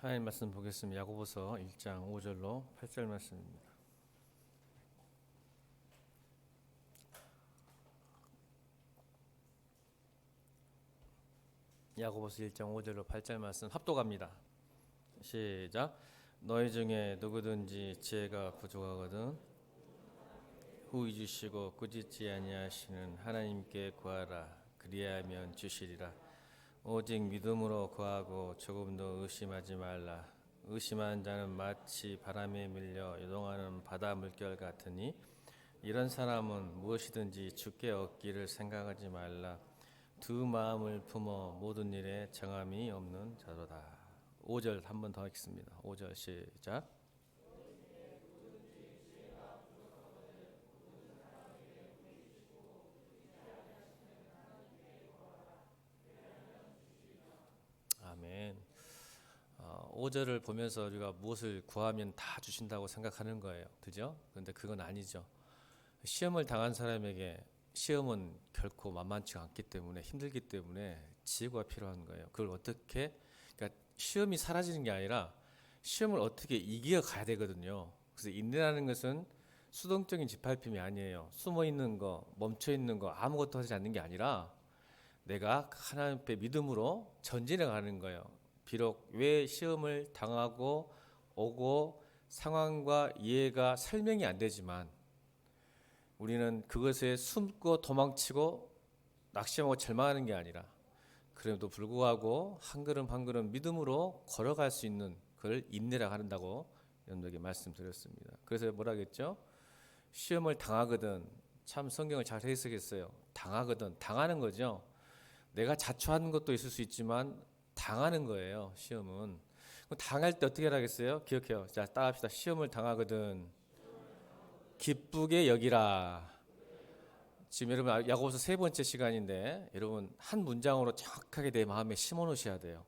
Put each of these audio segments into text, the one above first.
하나님 말씀 보겠습니다. 야고보서 1장 5절로 8절 말씀입니다. 야고보서 1장 5절로 8절 말씀 합독합니다. 시작. 너희 중에 누구든지 지혜가 부족하거든 후히 주시고 꾸짖지 아니하시는 하나님께 구하라. 그리하면 주시리라. 오직 믿음으로 구하고 조금도 의심하지 말라. 의심하는 자는 마치 바람에 밀려 요동하는 바다 물결 같으니 이런 사람은 무엇이든지 주께 얻기를 생각하지 말라. 두 마음을 품어 모든 일에 정함이 없는 자로다. 5절 한 번 더 읽습니다. 5절 시작. 아멘. 5절을 보면서 우리가 무엇을 구하면 다 주신다고 생각하는 거예요. 그죠? 그런데 그건 아니죠. 시험을 당한 사람에게 시험은 결코 만만치 않기 때문에 힘들기 때문에 지혜가 필요한 거예요. 그걸 어떻게 그러니까 시험이 사라지는 게 아니라 시험을 어떻게 이겨 가야 되거든요. 그래서 인내라는 것은 수동적인 짓밟힘이 아니에요. 숨어 있는 거, 멈춰 있는 거 아무것도 하지 않는 게 아니라 내가 하나님 앞에 믿음으로 전진해 가는 거예요. 비록 왜 시험을 당하고 오고 상황과 이해가 설명이 안 되지만 우리는 그것에 숨고 도망치고 낙심하고 절망하는 게 아니라 그럼에도 불구하고 한 걸음 한 걸음 믿음으로 걸어갈 수 있는 그걸 인내라 한다고 여러분에게 말씀드렸습니다. 그래서 뭐라 했죠? 시험을 당하거든. 참 성경을 잘 해석했어요. 당하거든. 당하는 거죠. 내가 자초하는 것도 있을 수 있지만 당하는 거예요. 시험은. 당할 때 어떻게 하겠어요? 기억해요. 자, 따라합시다. 시험을 당하거든 기쁘게 여기라. 지금 여러분 야고보서 세 번째 시간인데 여러분 한 문장으로 정확하게 내 마음에 심어 놓으셔야 돼요.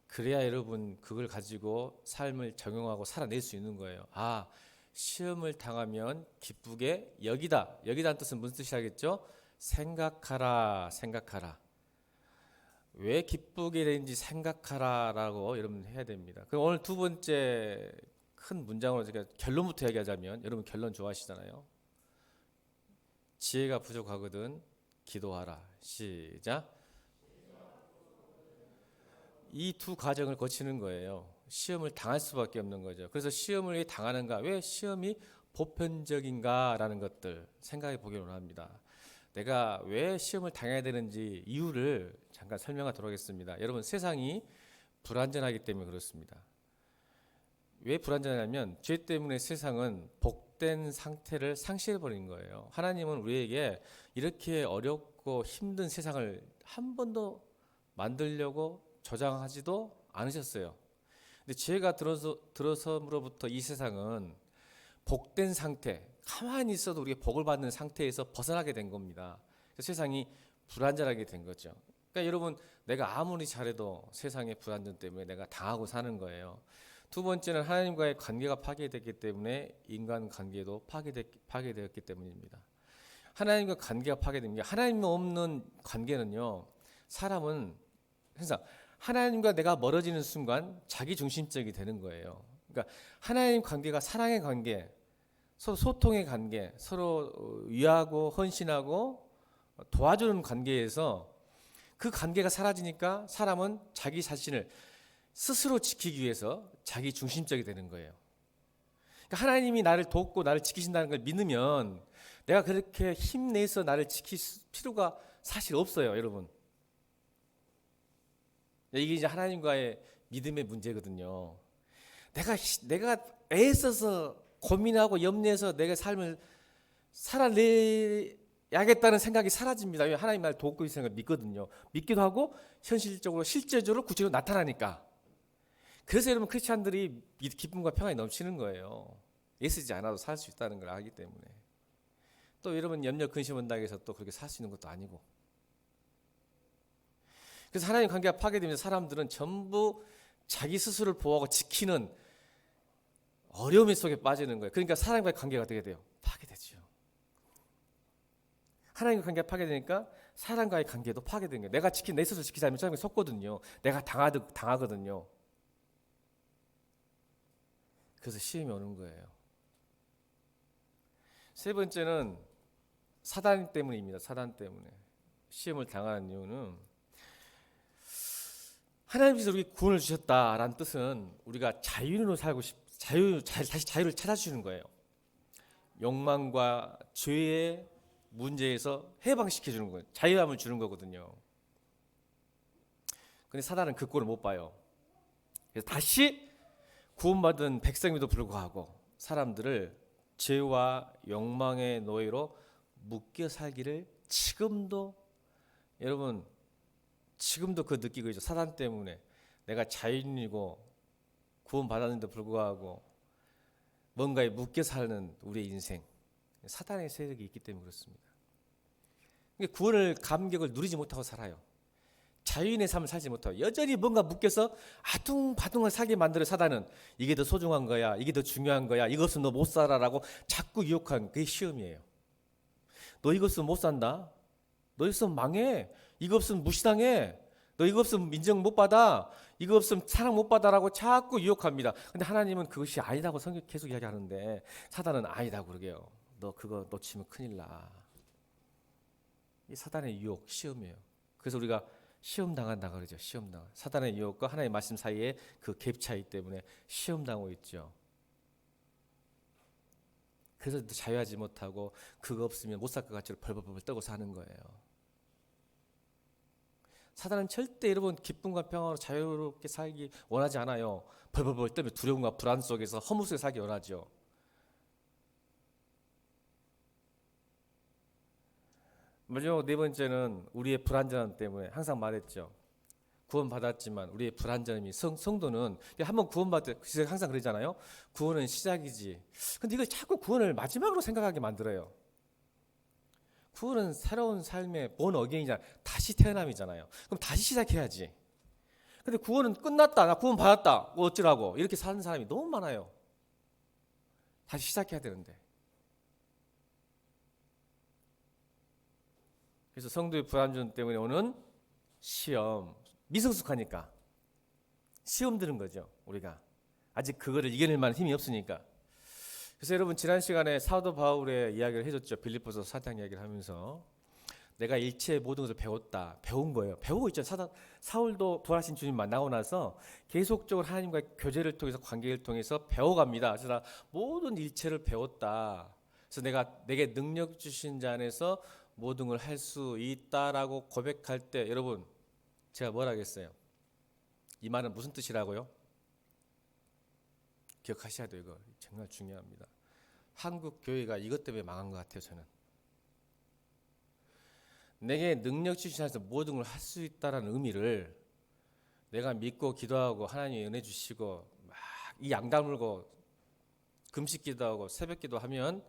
그래야 여러분 그걸 가지고 삶을 적용하고 살아낼 수 있는 거예요. 아, 시험을 당하면 기쁘게 여기다. 여기다는 뜻은 무슨 뜻이겠죠? 생각하라. 생각하라. 왜 기쁘게 되는지 생각하라라고 여러분 해야 됩니다. 그럼 오늘 두 번째 큰 문장으로 제가 결론부터 얘기하자면 여러분 결론 좋아하시잖아요. 지혜가 부족하거든 기도하라. 시작. 이 두 과정을 거치는 거예요. 시험을 당할 수밖에 없는 거죠. 그래서 시험을 왜 당하는가? 왜 시험이 보편적인가라는 것들 생각해 보기를 원합니다. 내가 왜 시험을 당해야 되는지 이유를 잠깐 설명하도록 하겠습니다. 여러분 세상이 불완전하기 때문에 그렇습니다. 왜 불완전하냐면 죄 때문에 세상은 복된 상태를 상실해버린 거예요. 하나님은 우리에게 이렇게 어렵고 힘든 세상을 한 번도 만들려고 조장하지도 않으셨어요. 근데 죄가 들어섬으로부터 이 세상은 복된 상태, 가만히 있어도 우리가 복을 받는 상태에서 벗어나게 된 겁니다. 그래서 세상이 불완전하게 된 거죠. 그러니까 여러분 내가 아무리 잘해도 세상의 불완전 때문에 내가 당하고 사는 거예요. 두 번째는 하나님과의 관계가 파괴됐기 때문에 인간 관계도 파괴되었기 때문입니다. 하나님과 관계가 파괴됩니다. 하나님 없는 관계는요, 사람은 항상 하나님과 내가 멀어지는 순간 자기 중심적이 되는 거예요. 그러니까 하나님 관계가 사랑의 관계, 서로 소통의 관계, 서로 위하고 헌신하고 도와주는 관계에서 그 관계가 사라지니까 사람은 자기 자신을 스스로 지키기 위해서 자기 중심적이 되는 거예요. 그러니까 하나님이 나를 돕고 나를 지키신다는 걸 믿으면 내가 그렇게 힘내서 나를 지킬 필요가 사실 없어요, 여러분. 이게 이제 하나님과의 믿음의 문제거든요. 내가 애써서 고민하고 염려해서 내가 삶을 살아내야겠다는 생각이 사라집니다. 왜 하나님 나를 돕고 있는 걸 믿거든요. 믿기도 하고 현실적으로 실제적으로 구체적으로 나타나니까. 그래서 여러분 크리스찬들이 기쁨과 평안이 넘치는 거예요. 애쓰지 않아도 살 수 있다는 걸 알기 때문에. 또 여러분 염려 근심 온다고 해서 또 그렇게 살 수 있는 것도 아니고. 그래서 하나님 관계가 파괴되면서 사람들은 전부 자기 스스로를 보호하고 지키는 어려움 속에 빠지는 거예요. 그러니까 사람과의 관계가 어떻게 돼요? 파괴되죠. 하나님과 관계가 파괴되니까 사람과의 관계도 파괴되는 거예요. 내가 내 스스로 지키지 않으면 사람이 속거든요. 내가 당하거든요. 그래서 시험이 오는 거예요. 세 번째는 사단 때문입니다. 사단 때문에 시험을 당하는 이유는 하나님께서 우리 구원을 주셨다라는 뜻은 우리가 자유로 살고 다시 자유를 찾아주시는 거예요. 욕망과 죄의 문제에서 해방시켜 주는 거예요. 자유함을 주는 거거든요. 근데 사단은 그 꼴을 못 봐요. 그래서 다시 구원받은 백성임에도 불구하고 사람들을 죄와 욕망의 노예로 묶여 살기를 지금도, 여러분 지금도 그 느끼고 있죠. 사단 때문에 내가 자유인이고 구원받았는데도 불구하고 뭔가에 묶여 사는 우리의 인생, 사단의 세력이 있기 때문에 그렇습니다. 구원을 감격을 누리지 못하고 살아요. 자유인의 삶을 살지 못하고 여전히 뭔가 묶여서 아둥바둥을 살게 만들어 사단은. 이게 더 소중한 거야, 이게 더 중요한 거야, 이거 없으면 너 못 살아라고 자꾸 유혹한 그게 시험이에요. 너 이거 없으면 못 산다, 너 있으면 망해, 이거 없으면 무시당해, 너 이거 없으면 인정 못 받아, 이거 없으면 사랑 못 받아라고 자꾸 유혹합니다. 근데 하나님은 그것이 아니라고 성경 계속 이야기하는데 사단은 아니다고 그러게요. 너 그거 놓치면 큰일 나. 이 사단의 유혹, 시험이에요. 그래서 우리가 시험 당한다 그러죠. 시험 당. 사단의 유혹과 하나님의 말씀 사이에 그 갭 차이 때문에 시험 당하고 있죠. 그래서 자유하지 못하고 그거 없으면 못 살 것 같이 벌벌벌 떨고 사는 거예요. 사단은 절대 여러분 기쁨과 평화로 자유롭게 살기 원하지 않아요. 벌벌벌 떨며 두려움과 불안 속에서 허무 속에 살기 원하죠. 마지막 네 번째는 우리의 불완전함 때문에. 항상 말했죠. 구원받았지만 우리의 불완전함이 성도는 한번 구원받을 때 항상 그러잖아요. 구원은 시작이지. 근데 이걸 자꾸 구원을 마지막으로 생각하게 만들어요. 구원은 새로운 삶의 본 어게인이잖아요. 다시 태어남이잖아요. 그럼 다시 시작해야지. 근데 구원은 끝났다, 나 구원 받았다, 뭐 어쩌라고 이렇게 사는 사람이 너무 많아요. 다시 시작해야 되는데. 그래서 성도의 불완전 때문에 오는 시험, 미성숙하니까 시험 드는 거죠. 우리가 아직 그거를 이겨낼 만한 힘이 없으니까. 그래서 여러분 지난 시간에 사도 바울의 이야기를 해줬죠. 빌립보서 4장 이야기를 하면서 내가 일체의 모든 것을 배웠다, 배운 거예요. 배우고 있죠. 사울도 부활하신 주님 만나고 나서 계속적으로 하나님과의 교제를 통해서, 관계를 통해서 배워갑니다. 그래서 나 모든 일체를 배웠다. 그래서 내게 능력 주신 자 안에서 모든 걸 할 수 있다라고 고백할 때 여러분 제가 뭘 하겠어요? 이 말은 무슨 뜻이라고요? 기억하셔야 돼요. 이거 정말 중요합니다. 한국 교회가 이것 때문에 망한 것 같아요. 저는 내게 능력 주신 자에서 모든 걸 할 수 있다라는 의미를 내가 믿고 기도하고 하나님이 은혜 주시고 막 이 양 다물고 금식 기도하고 새벽 기도하면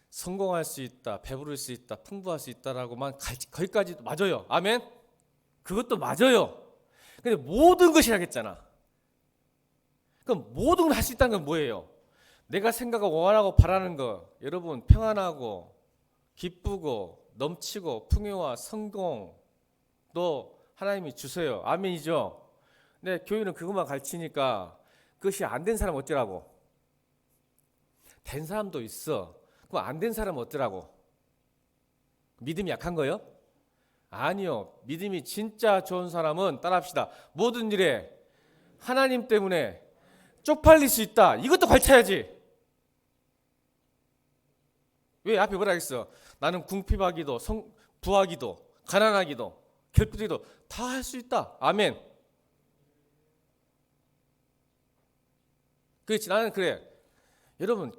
성공할 수 있다, 배부를 수 있다, 풍부할 수 있다라고만 거기까지 맞아요. 아멘. 그것도 맞아요. 근데 모든 것이 하겠잖아. 그럼 모든 걸 할 수 있다는 건 뭐예요? 내가 생각하고 원하고 바라는 거, 여러분 평안하고 기쁘고 넘치고 풍요와 성공도 하나님이 주세요. 아멘이죠. 근데 교회는 그것만 가르치니까 그것이 안 된 사람 어쩌라고? 된 사람도 있어. 그럼 안 된 사람은 어쩌라고? 믿음이 약한 거예요? 아니요. 믿음이 진짜 좋은 사람은 따라합시다. 모든 일에 하나님 때문에 쪽팔릴 수 있다. 이것도 가르쳐야지. 왜 앞에 뭐라 했어? 나는 궁핍하기도 부하기도 가난하기도 결핍하기도 다 할 수 있다. 아멘. 그렇지. 나는 그래. 여러분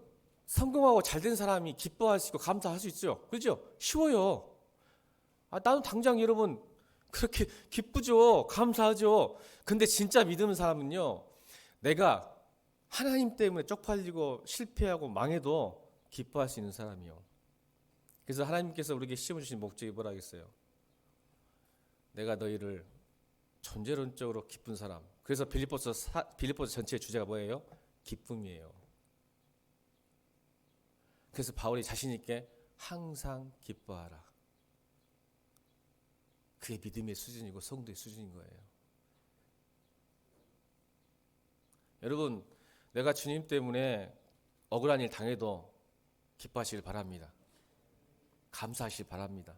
성공하고 잘된 사람이 기뻐할 수 있고 감사할 수 있죠. 그렇죠? 쉬워요. 나도 당장 여러분 그렇게 기쁘죠. 감사하죠. 근데 진짜 믿는 사람은요, 내가 하나님 때문에 쪽팔리고 실패하고 망해도 기뻐할 수 있는 사람이요. 그래서 하나님께서 우리에게 시험을 주신 목적이 뭐라겠어요? 내가 너희를 존재론적으로 기쁜 사람. 그래서 빌립보서 전체의 주제가 뭐예요? 기쁨이에요. 그래서 바울이 자신 있게 항상 기뻐하라. 그게 믿음의 수준이고 성도의 수준인 거예요. 여러분 내가 주님 때문에 억울한 일 당해도 기뻐하시길 바랍니다. 감사하시길 바랍니다.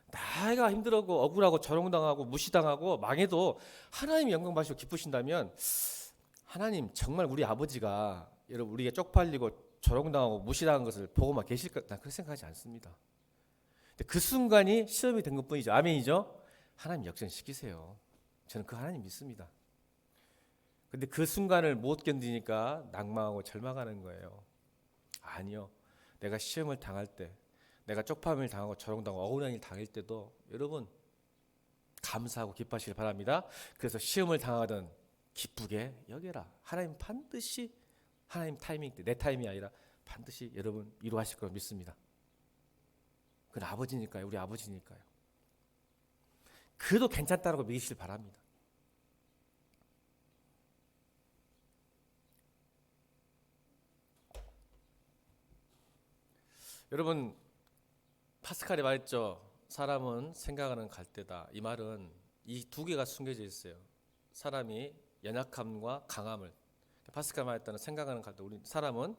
내가 힘들고 억울하고 조롱당하고 무시당하고 망해도 하나님이 영광 받으시고 기쁘신다면 하나님 정말 우리 아버지가 여러분 우리가 쪽팔리고 조롱당하고 무시당한 것을 보고만 계실까? 난 그렇게 생각하지 않습니다. 근데 그 순간이 시험이 된 것뿐이죠. 아멘이죠? 하나님 역전시키세요. 저는 그 하나님 믿습니다. 근데 그 순간을 못 견디니까 낭망하고 절망하는 거예요. 아니요. 내가 시험을 당할 때, 내가 쪽팔림을 당하고 조롱당하고 억울한 일 당할 때도 여러분 감사하고 기뻐하시길 바랍니다. 그래서 시험을 당하든 기쁘게 여겨라. 하나님 반드시 하나님 타이밍 때, 내 타이밍이 아니라 반드시 여러분 이루하실 걸 믿습니다. 그건 아버지니까요. 우리 아버지니까요. 그래도 괜찮다라고 믿으시길 바랍니다. 여러분 파스칼이 말했죠. 사람은 생각하는 갈대다. 이 말은 이 두 개가 숨겨져 있어요. 사람이 연약함과 강함을 파스칼 말했다는 생각하는 갈대. 우리 사람은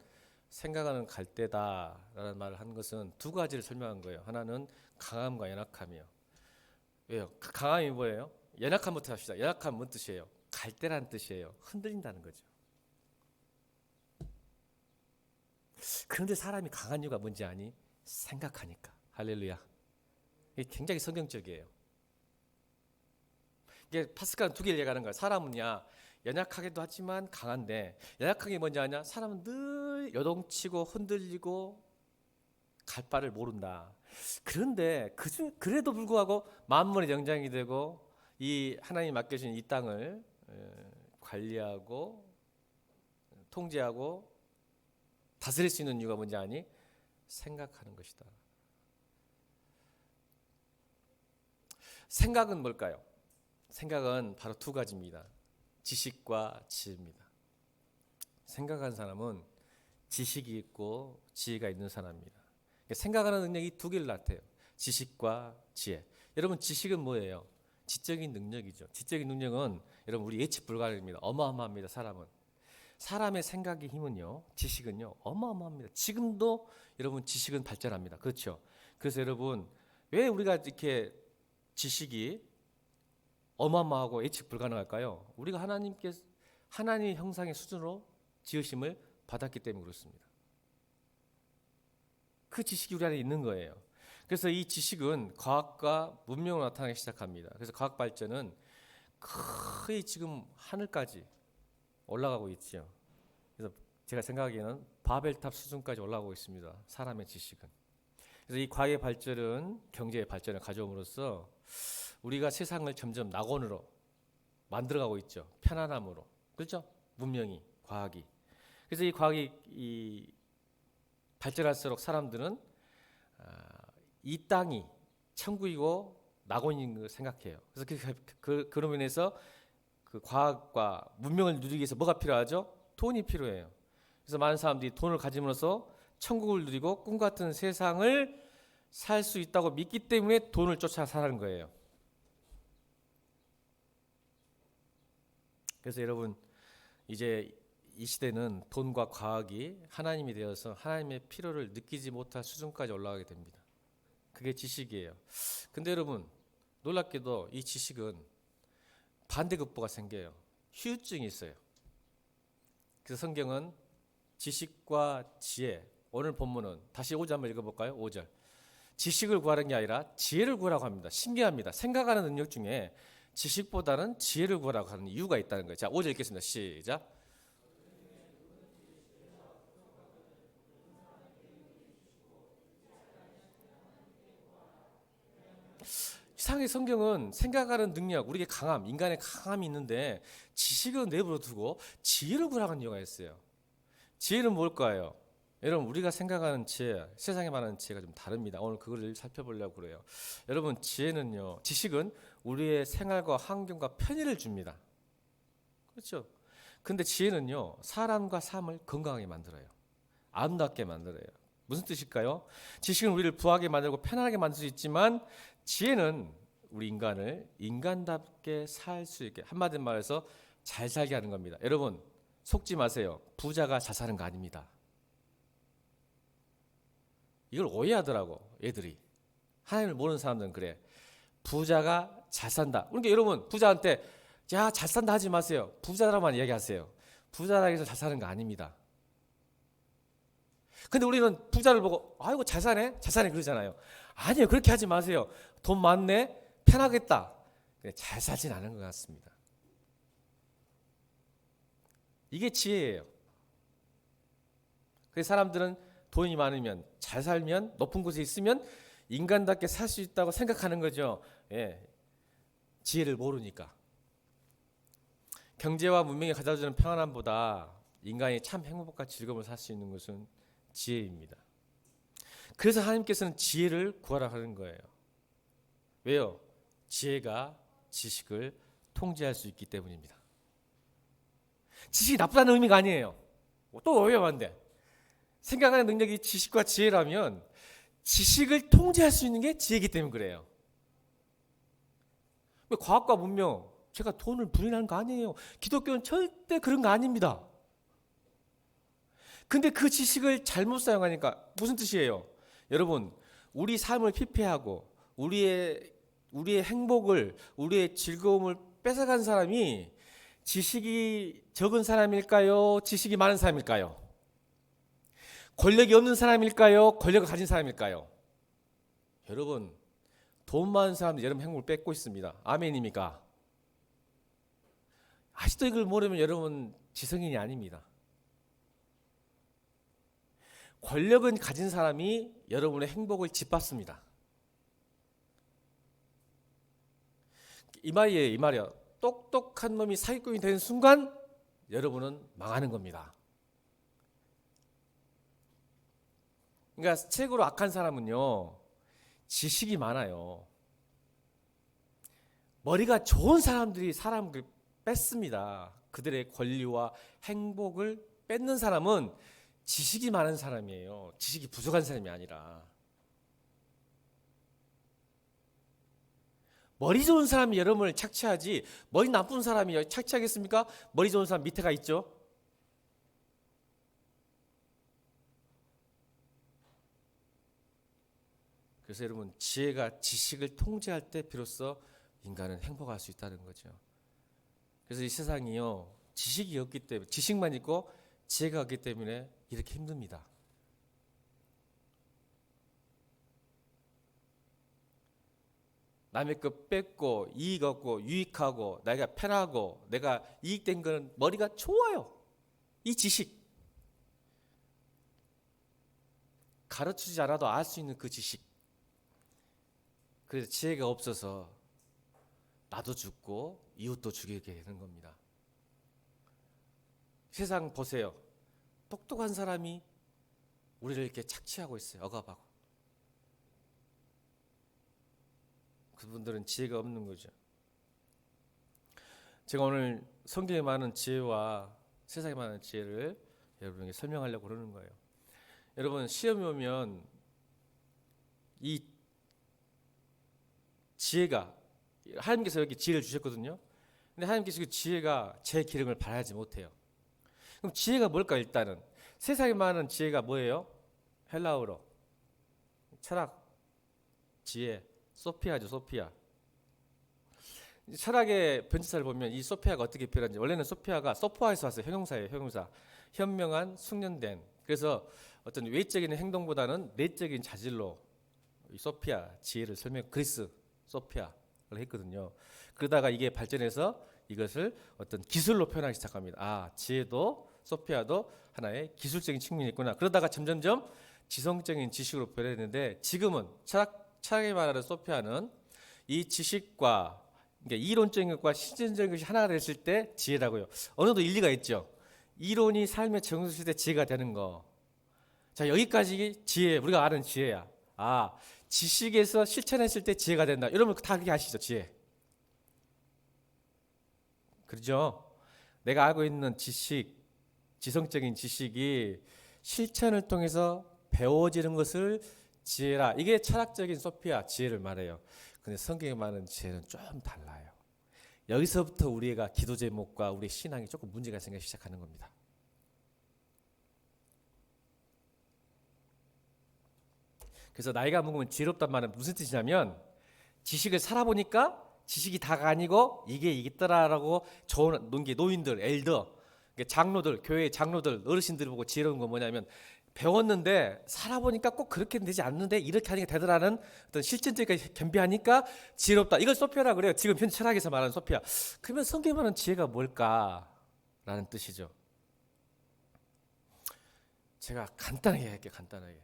생각하는 갈대다라는 말을 한 것은 두 가지를 설명한 거예요. 하나는 강함과 연약함이요. 왜요? 강함이 뭐예요? 연약함부터 합시다. 연약함은 뭔 뜻이에요? 갈대라는 뜻이에요. 흔들린다는 거죠. 그런데 사람이 강한 이유가 뭔지 아니? 생각하니까. 할렐루야. 이게 굉장히 성경적이에요. 이게 파스칼은 두 개를 얘기하는 거예요. 사람은야 연약하기도 하지만 강한데 연약한 게 뭔지 아냐? 사람은 늘 요동치고 흔들리고 갈 바를 모른다. 그런데 그래도 불구하고 만물의 영장이 되고 이 하나님 맡겨주신 이 땅을 관리하고 통제하고 다스릴 수 있는 이유가 뭔지 아니? 생각하는 것이다. 생각은 뭘까요? 생각은 바로 두 가지입니다. 지식과 지혜입니다. 생각하는 사람은 지식이 있고 지혜가 있는 사람입니다. 생각하는 능력이 두 개를 나타내요. 지식과 지혜. 여러분 지식은 뭐예요? 지적인 능력이죠. 지적인 능력은 여러분 우리 예측 불가능입니다. 어마어마합니다. 사람의 생각의 힘은요, 지식은요, 어마어마합니다. 지금도 여러분 지식은 발전합니다. 그렇죠? 그래서 여러분 왜 우리가 이렇게 지식이 어마어마하고 예측 불가능할까요? 우리가 하나님의 형상의 수준으로 지으심을 받았기 때문에 그렇습니다. 그 지식이 우리 안에 있는 거예요. 그래서 이 지식은 과학과 문명으로 나타나기 시작합니다. 그래서 과학 발전은 거의 지금 하늘까지 올라가고 있죠. 그래서 제가 생각하기에는 바벨탑 수준까지 올라가고 있습니다. 사람의 지식은. 그래서 이 과학의 발전은 경제의 발전을 가져옴으로써 우리가 세상을 점점 낙원으로 만들어가고 있죠. 편안함으로. 그렇죠? 문명이, 과학이. 그래서 이 과학이 발전할수록 사람들은 이 땅이 천국이고 낙원인 걸 생각해요. 그래서 그로 인해서 그 과학과 문명을 누리기 위해서 뭐가 필요하죠? 돈이 필요해요. 그래서 많은 사람들이 돈을 가짐으로써 천국을 누리고 꿈 같은 세상을 살 수 있다고 믿기 때문에 돈을 쫓아 사는 거예요. 그래서 여러분 이제 이 시대는 돈과 과학이 하나님이 되어서 하나님의 필요를 느끼지 못할 수준까지 올라가게 됩니다. 그게 지식이에요. 근데 여러분 놀랍게도 이 지식은 반대급부가 생겨요. 후유증이 있어요. 그래서 성경은 지식과 지혜, 오늘 본문은 다시 5절 한번 읽어볼까요? 5절. 지식을 구하는 게 아니라 지혜를 구하라고 합니다. 신기합니다. 생각하는 능력 중에 지식보다는 지혜를 구하라고 하는 이유가 있다는 거예요. 자, 5절 읽겠습니다. 시작. 이상하게 성경은 생각하는 능력, 우리의 강함, 인간의 강함이 있는데 지식은 내버려 두고 지혜를 구하라는 이유가 있어요. 지혜는 뭘까요? 여러분 우리가 생각하는 지혜, 세상에 말하는 지혜가 좀 다릅니다. 오늘 그걸 살펴보려고 그래요. 여러분 지식은 우리의 생활과 환경과 편의를 줍니다. 그렇죠? 근데 지혜는요 사람과 삶을 건강하게 만들어요. 아름답게 만들어요. 무슨 뜻일까요? 지식은 우리를 부하게 만들고 편안하게 만들 수 있지만 지혜는 우리 인간을 인간답게 살 수 있게 한마디로 말해서 잘 살게 하는 겁니다. 여러분 속지 마세요. 부자가 잘 사는 거 아닙니다. 이걸 오해하더라고 애들이. 하나님을 모르는 사람들은 그래. 부자가 잘 산다. 그러니까 여러분 부자한테 야 잘 산다 하지 마세요. 부자라만 이야기하세요. 부자라고 해서 잘 사는 거 아닙니다. 근데 우리는 부자를 보고 아이고 잘 사네 그러잖아요. 아니요, 그렇게 하지 마세요. 돈 많네, 편하겠다. 잘 살진 않은 것 같습니다. 이게 지혜예요. 그래서 사람들은 돈이 많으면, 잘 살면, 높은 곳에 있으면 인간답게 살 수 있다고 생각하는 거죠. 예, 지혜를 모르니까. 경제와 문명이 가져주는 평안함보다 인간이 참 행복과 즐거움을 살 수 있는 것은 지혜입니다. 그래서 하나님께서는 지혜를 구하라 하는 거예요. 왜요? 지혜가 지식을 통제할 수 있기 때문입니다. 지식이 나쁘다는 의미가 아니에요. 또 위험한데. 생각하는 능력이 지식과 지혜라면 지식을 통제할 수 있는 게 지혜이기 때문에 그래요. 과학과 문명, 제가 돈을 부인하는 거 아니에요. 기독교는 절대 그런 거 아닙니다. 근데 그 지식을 잘못 사용하니까 무슨 뜻이에요? 여러분, 우리 삶을 피폐하고 우리의 행복을, 우리의 즐거움을 뺏어간 사람이 지식이 적은 사람일까요? 지식이 많은 사람일까요? 권력이 없는 사람일까요? 권력을 가진 사람일까요? 여러분, 돈 많은 사람들이 여러분 행복을 뺏고 있습니다. 아멘입니까? 아직도 이걸 모르면 여러분 지성인이 아닙니다. 권력은 가진 사람이 여러분의 행복을 짓밟습니다. 이 말이에요, 이 말이요. 똑똑한 놈이 사기꾼이 되는 순간 여러분은 망하는 겁니다. 그러니까 최고로 악한 사람은요, 지식이 많아요. 머리가 좋은 사람들이 사람을 뺏습니다. 그들의 권리와 행복을 뺏는 사람은 지식이 많은 사람이에요. 지식이 부족한 사람이 아니라. 머리 좋은 사람이 여러분을 착취하지 머리 나쁜 사람이 착취하겠습니까? 머리 좋은 사람 밑에가 있죠. 그래서 여러분, 지혜가 지식을 통제할 때 비로소 인간은 행복할 수 있다는 거죠. 그래서 이 세상이요, 지식이 없기 때문에, 지식만 있고 지혜가 없기 때문에 이렇게 힘듭니다. 남의 것 뺏고 이익 얻고 유익하고 내가 편하고 내가 이익된 거는 머리가 좋아요. 이 지식, 가르치지 않아도 알 수 있는 그 지식. 그래서 지혜가 없어서 나도 죽고 이웃도 죽이게 되는 겁니다. 세상 보세요. 똑똑한 사람이 우리를 이렇게 착취하고 있어요. 억압하고. 그분들은 지혜가 없는 거죠. 제가 오늘 성경에 많은 지혜와 세상에 많은 지혜를 여러분에게 설명하려고 그러는 거예요. 여러분, 시험이 오면 이 지혜가, 하나님께서 여기 지혜를 주셨거든요. 근데 하나님께서 그 지혜가 제 기름을 발하지 못해요. 그럼 지혜가 뭘까? 일단은 세상에 많은 지혜가 뭐예요? 헬라어로 철학, 지혜, 소피아죠. 소피아. 철학의 변치사를 보면 이 소피아가 어떻게 표현하는지, 원래는 소피아가 소포아에서 왔어요. 형용사예요. 형용사. 현명한, 숙련된. 그래서 어떤 외적인 행동보다는 내적인 자질로 이 소피아 지혜를 설명, 그리스 소피아를 했거든요. 그러다가 이게 발전해서 이것을 어떤 기술로 표현하기 시작합니다. 아, 지혜도 소피아도 하나의 기술적인 측면이 있구나. 그러다가 점점점 지성적인 지식으로 변했는데, 지금은 철학이 말하는 소피아는 이 지식과, 그러니까 이론적인 것과 실천적인 것이 하나가 됐을 때 지혜라고요. 어느 정도 일리가 있죠. 이론이 삶에 적용됐을 때 지혜가 되는 거. 자, 여기까지 지혜, 우리가 아는 지혜야. 아, 지식에서 실천했을 때 지혜가 된다. 여러분 다 그렇게 아시죠? 지혜. 그렇죠? 내가 알고 있는 지식, 지성적인 지식이 실천을 통해서 배워지는 것을 지혜라. 이게 철학적인 소피아 지혜를 말해요. 근데 성경에 말하는 지혜는 좀 달라요. 여기서부터 우리가 기도 제목과 우리 신앙이 조금 문제가 생기기 시작하는 겁니다. 그래서 나이가 먹으면 지혜롭단 말은 무슨 뜻이냐면 지식을 살아보니까 지식이 다가 아니고 이게 있더라라고 좋은 게 노인들, 엘더, 장로들, 교회 장로들, 어르신들 보고 지혜로운 건 뭐냐면 배웠는데 살아보니까 꼭 그렇게 되지 않는데 이렇게 하는 게 되더라는 어떤 실전적인 겸비하니까 지혜롭다. 이걸 소피아라 그래요. 지금 현 철학에서 말하는 소피아. 그러면 성경에 말하는 지혜가 뭘까라는 뜻이죠. 제가 간단하게 할게요. 간단하게.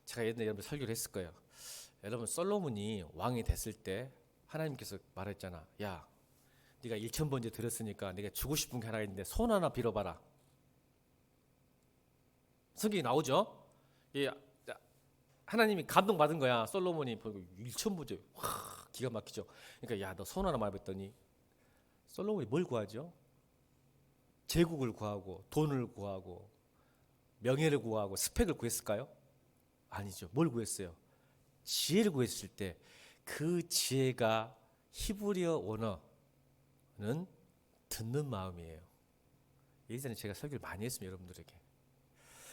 제가 옛날에 여러분 설교를 했을 거예요. 여러분 솔로몬이 왕이 됐을 때 하나님께서 말했잖아. 야, 네가 1000번째 들었으니까 내가 주고 싶은 게 하나 있는데 손 하나 빌어봐라. 성경이 나오죠. 하나님이 감동받은 거야. 솔로몬이 1000번째 기가 막히죠. 그러니까 야, 너 손 하나 말했더니 솔로몬이 뭘 구하죠? 제국을 구하고 돈을 구하고 명예를 구하고 스펙을 구했을까요? 아니죠. 뭘 구했어요? 지혜를 구했을 때 그 지혜가 히브리어 언어는 듣는 마음이에요. 예전에 제가 설교를 많이 했습니다. 여러분들에게.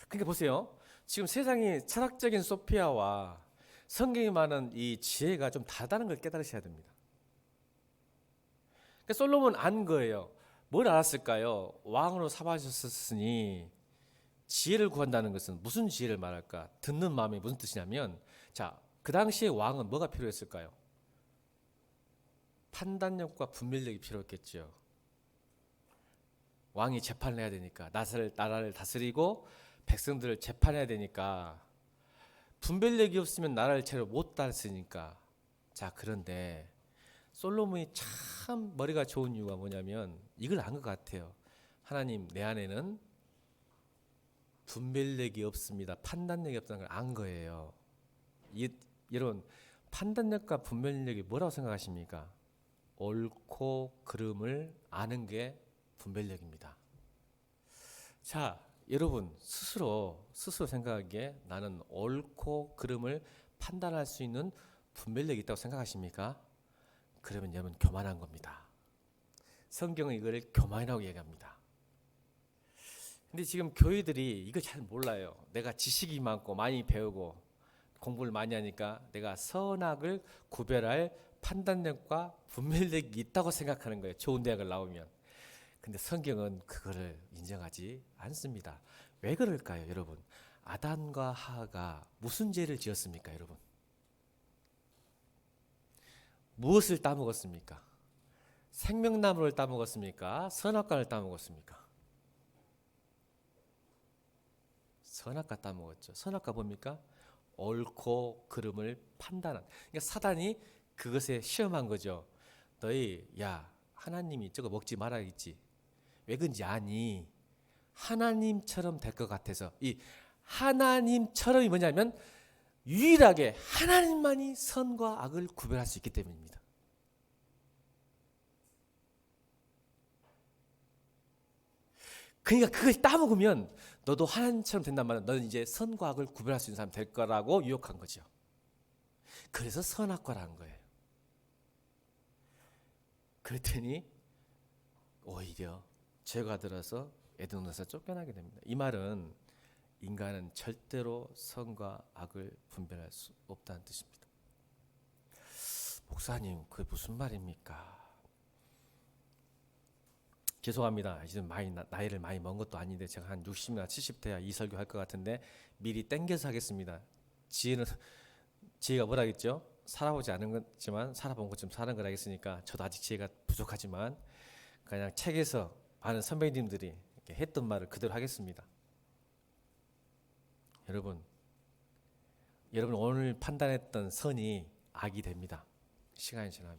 그러니까 보세요. 지금 세상이 철학적인 소피아와 성경이 말하는 이 지혜가 좀 다르다는 걸 깨달으셔야 됩니다. 그러니까 솔로몬 안 거예요. 뭘 알았을까요? 왕으로 삼아주셨으니 지혜를 구한다는 것은 무슨 지혜를 말할까? 듣는 마음이 무슨 뜻이냐면, 자, 그 당시에 왕은 뭐가 필요했을까요? 판단력과 분별력이 필요했겠죠. 왕이 재판을 해야 되니까, 나라를 다스리고 백성들을 재판해야 되니까, 분별력이 없으면 나라를 제대로 못 다스리니까. 자, 그런데 솔로몬이 참 머리가 좋은 이유가 뭐냐면 이걸 안 것 같아요. 하나님, 내 안에는 분별력이 없습니다. 판단력이 없다는 걸 안 거예요. 여러분, 판단력과 분별력이 뭐라고 생각하십니까? 옳고 그름을 아는 게 분별력입니다. 자, 여러분 스스로 생각하기에 나는 옳고 그름을 판단할 수 있는 분별력이 있다고 생각하십니까? 그러면 여러분 교만한 겁니다. 성경은 이걸 교만이라고 얘기합니다. 근데 지금 교회들이 이걸 잘 몰라요. 내가 지식이 많고 많이 배우고 공부를 많이 하니까 내가 선악을 구별할 판단력과 분별력이 있다고 생각하는 거예요. 좋은 대학을 나오면. 근데 성경은 그거를 인정하지 않습니다. 왜 그럴까요, 여러분? 아담과 하하가 무슨 죄를 지었습니까, 여러분? 무엇을 따먹었습니까? 생명나무를 따먹었습니까? 선악과를 따먹었습니까? 선악과 따먹었죠. 선악과 뭡니까? 옳고 그름을 판단한. 그러니까 사단이 그것에 시험한 거죠. 너희, 야, 하나님이 저거 먹지 말아야겠지. 왜 그런지 아니? 하나님처럼 될 것 같아서. 이 하나님처럼이 뭐냐면 유일하게 하나님만이 선과 악을 구별할 수 있기 때문입니다. 그러니까 그걸 따먹으면 너도 하나님처럼 된단 말이야. 너는 이제 선과 악을 구별할 수 있는 사람 될 거라고 유혹한 거죠. 그래서 선악과라는 거예요. 그랬더니 오히려 죄가 들어서 에덴에서 쫓겨나게 됩니다. 이 말은 인간은 절대로 선과 악을 분별할 수 없다는 뜻입니다. 목사님, 그게 무슨 말입니까? 죄송합니다. 지금 나이를 많이 먹은 것도 아닌데 제가 한 60이나 70대야 이 설교 할 것 같은데 미리 땡겨서 하겠습니다. 지혜가 뭐라겠죠? 살아보지 않은 것지만 살아본 것처럼 사는 거라 했으니까 저도 아직 지혜가 부족하지만 그냥 책에서 많은 선배님들이 했던 말을 그대로 하겠습니다. 여러분 오늘 판단했던 선이 악이 됩니다. 시간이 지나면.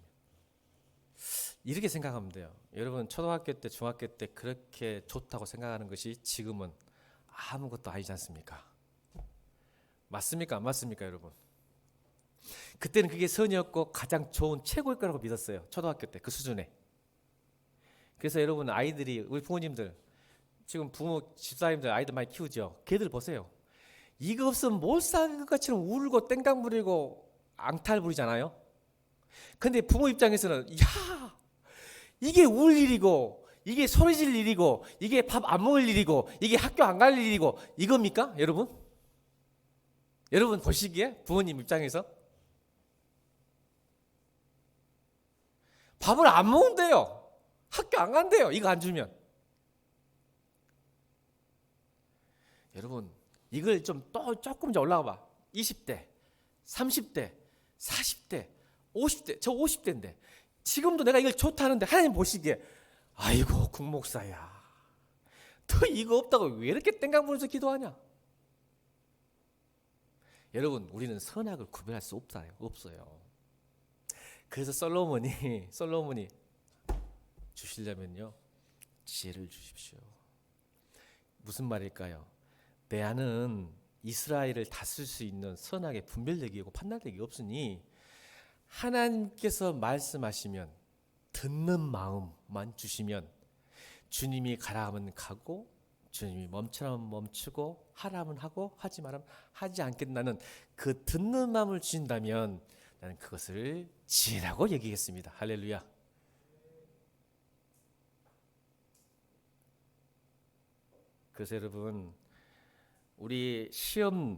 이렇게 생각하면 돼요. 여러분 초등학교 때 중학교 때 그렇게 좋다고 생각하는 것이 지금은 아무것도 아니지 않습니까? 맞습니까? 안 맞습니까, 여러분? 그때는 그게 선이었고 가장 좋은 최고일 거라고 믿었어요. 초등학교 때 그 수준에. 그래서 여러분 아이들이 우리 부모님들 지금 부모 집사님들 아이들 많이 키우죠. 걔들 보세요. 이거 없으면 못 사는 것 같이는 울고 땡깡 부리고 앙탈 부리잖아요. 근데 부모 입장에서는 야 이게 울 일이고, 이게 소리 질 일이고, 이게 밥 안 먹을 일이고, 이게 학교 안 갈 일이고, 이겁니까, 여러분? 여러분 보시기에 부모님 입장에서 밥을 안 먹는데요, 학교 안 간대요, 이거 안 주면. 여러분 이걸 좀 또 조금 더 올라가 봐. 20대, 30대, 40대, 50대, 저 50대인데 지금도 내가 이걸 좋다는데 하나님 보시기에 아이고 국목사야, 너 이거 없다고 왜 이렇게 땡강 부면서 기도하냐? 여러분 우리는 선악을 구별할 수 없어요. 그래서 솔로몬이 주시려면요, 지혜를 주십시오. 무슨 말일까요? 내 안은 이스라엘을 다스릴 수 있는 선악의 분별력이고 판단력이 없으니 하나님께서 말씀하시면 듣는 마음만 주시면, 주님이 가라 하면 가고, 주님이 멈추라 하면 멈추고, 하라 하면 하고, 하지 말라면 하지 않겠다는 그 듣는 마음을 주신다면 나는 그것을 지혜라고 얘기하겠습니다. 할렐루야. 그래서 여러분 우리 시험이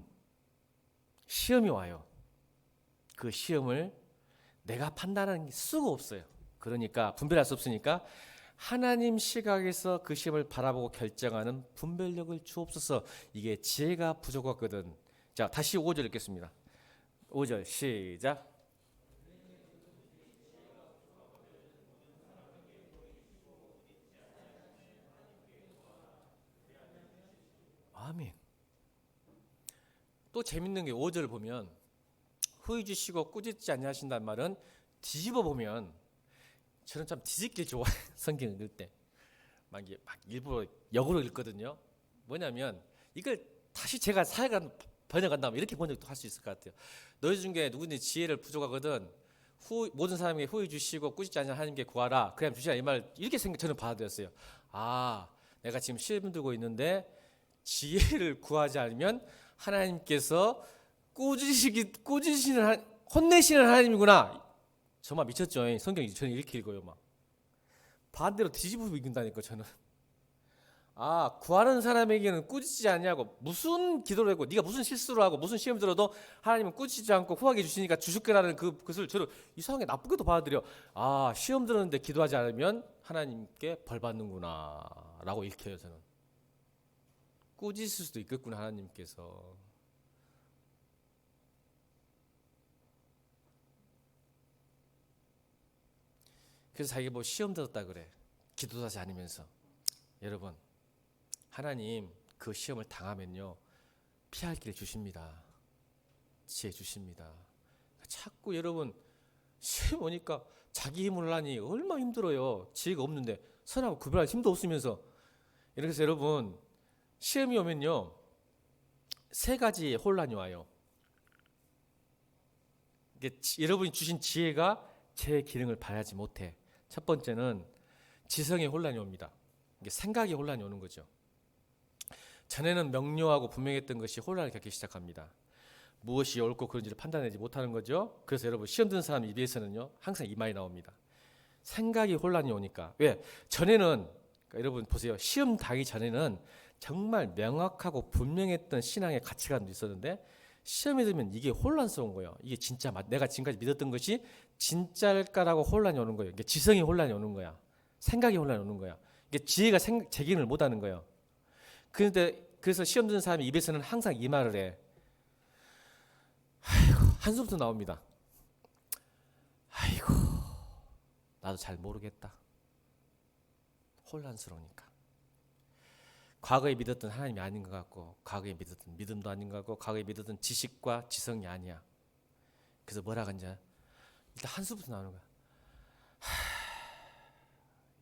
와요. 그 시험을 내가 판단할 수가 없어요. 그러니까 분별할 수 없으니까 하나님 시각에서 그 시험을 바라보고 결정하는 분별력을 주옵소서. 이게 지혜가 부족하거든. 자, 다시 5절 읽겠습니다. 5절 시작. 아멘. 또 재밌는 게 5절을 보면 후회 주시고 꾸짖지 아니하신다는 말은 뒤집어 보면, 저는 참 뒤집기 좋아해요. 성경 읽을 때 막 일부러 역으로 읽거든요. 뭐냐면 이걸 다시 제가 사회관 번역한다면 이렇게 번역도 할 수 있을 것 같아요. 너희 중에 누구든지 지혜를 부족하거든 모든 사람에게 후회 주시고 꾸짖지 않으신 하나님께 구하라, 그냥 주시라, 이 말 이렇게 저는 받아들였어요. 아, 내가 지금 시험 들고 있는데 지혜를 구하지 않으면 하나님께서 혼내시는 하나님이구나. 정말 미쳤죠. 성경이 저는 이렇게 읽어요. 막 반대로 뒤집어 읽는다니까 저는. 아, 구하는 사람에게는 꾸짖지 않냐고, 무슨 기도를 하고 네가 무슨 실수를 하고 무슨 시험 들어도 하나님은 꾸짖지 않고 후하게 주시니까 주실 그것을 저는 이상하게 나쁘게도 받아들여. 아, 시험 들었는데 기도하지 않으면 하나님께 벌 받는구나 라고 읽혀요. 저는 꾸짖을 수도 있겠구나 하나님께서. 그래서 자기가 뭐 시험 들었다 그래, 기도하지 않으면서. 여러분 하나님 그 시험을 당하면요 피할 길을 주십니다. 지혜 주십니다. 자꾸 여러분 시험 오니까 자기 힘을 하니 얼마나 힘들어요. 지혜가 없는데 선하고 구별할 힘도 없으면서. 이렇게 해서 여러분 시험이 오면요 세 가지 혼란이 와요. 이게 여러분이 주신 지혜가 제 기능을 발휘하지 못해. 첫 번째는 지성의 혼란이 옵니다. 이게 생각의 혼란이 오는 거죠. 전에는 명료하고 분명했던 것이 혼란을 겪기 시작합니다. 무엇이 옳고 그른지를 판단하지 못하는 거죠. 그래서 여러분 시험 드는 사람 입에서는요 항상 이 말이 나옵니다. 생각이 혼란이 오니까. 왜? 전에는 그러니까 여러분 보세요. 시험 당하기 전에는 정말 명확하고 분명했던 신앙의 가치관도 있었는데 시험에 들면 이게 혼란스러운 거예요. 이게 진짜 내가 지금까지 믿었던 것이 진짜일까라고 혼란이 오는 거예요. 이게 지성이 혼란이 오는 거야. 생각이 혼란이 오는 거야. 이게 지혜가 재기능을 못하는 거예요. 그래서 시험 드는 사람의 입에서는 항상 이 말을 해. 아이고, 한숨부터 나옵니다. 아이고, 나도 잘 모르겠다. 혼란스러우니까. 과거에 믿었던 하나님이 아닌 것 같고, 과거에 믿었던 믿음도 아닌 것 같고, 과거에 믿었던 지식과 지성이 아니야. 그래서 뭐라 그러냐? 일단 한숨부터 나오는 거야.